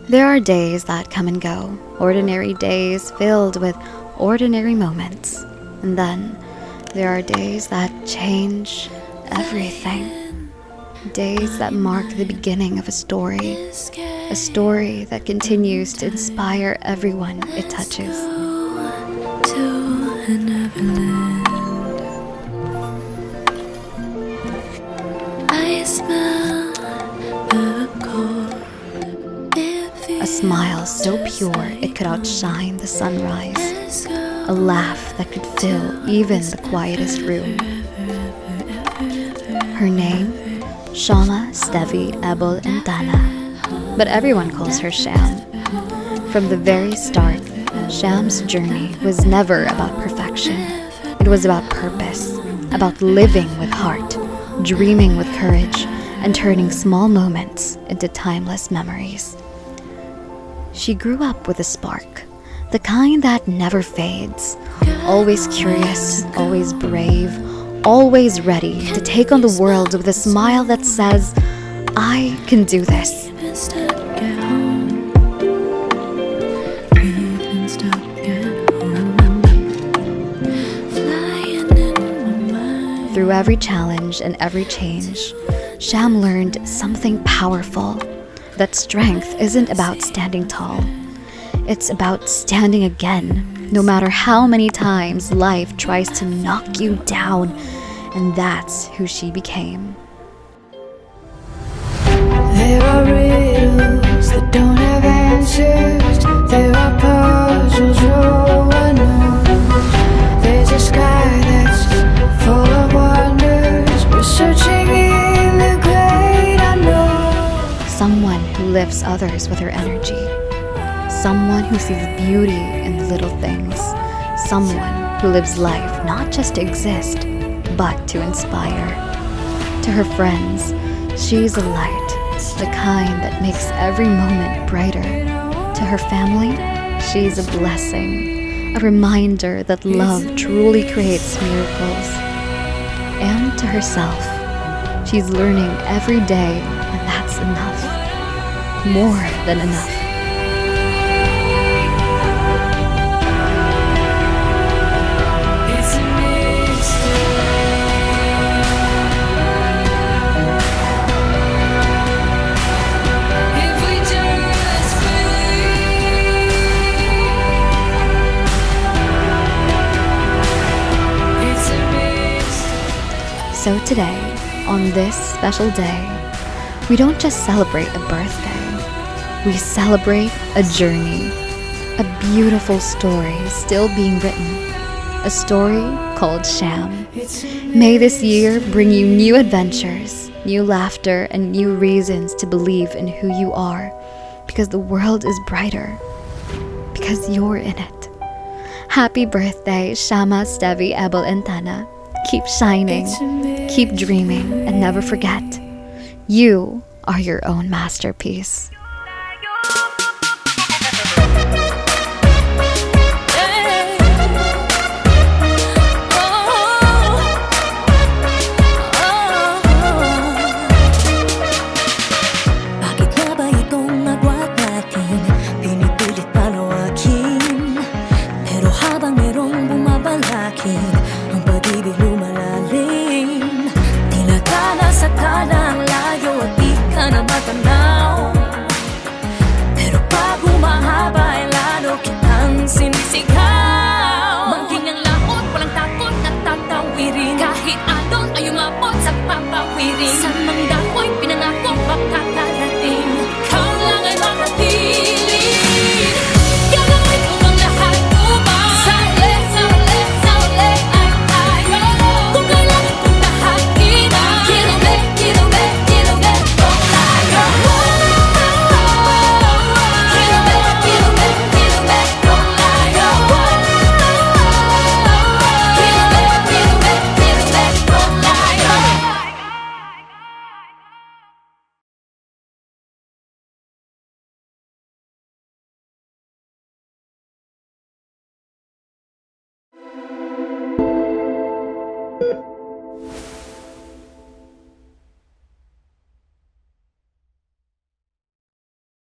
There are days that come and go, ordinary days filled with ordinary moments. And then there are days that change everything. Days that mark the beginning of a story that continues to inspire everyone it touches. A smile so pure it could outshine the sunrise. A laugh that could fill even the quietest room. Her name? Shamma Stevy Ebol Entana. But everyone calls her Sham. From the very start, Sham's journey was never about perfection. It was about purpose, about living with heart, dreaming with courage, and turning small moments into timeless memories. She grew up with a spark, the kind that never fades, always curious, always brave, always ready to take on the world with a smile that says, I can do this. Through every challenge and every change, Sham learned something powerful. That strength isn't about standing tall. It's about standing again, no matter how many times life tries to knock you down. And that's who she became. There are riddles that don't have answers. There are puzzles no one knows. There's a sky that's full of wonders. We're searching in the great unknown. Someone who lifts others with her energy. Someone who sees beauty in the little things. Someone who lives life not just to exist, but to inspire. To her friends, she's a light, the kind that makes every moment brighter. To her family, she's a blessing, a reminder that love truly creates miracles. And to herself, she's learning every day, and that's enough. More than enough. So today, on this special day, we don't just celebrate a birthday. We celebrate a journey, a beautiful story still being written, a story called Sham. May this year bring you new adventures, new laughter, and new reasons to believe in who you are, because the world is brighter, because you're in it. Happy birthday, Shamma Stevy Ebol Entana. Keep shining, keep dreaming, and never forget, you are your own masterpiece.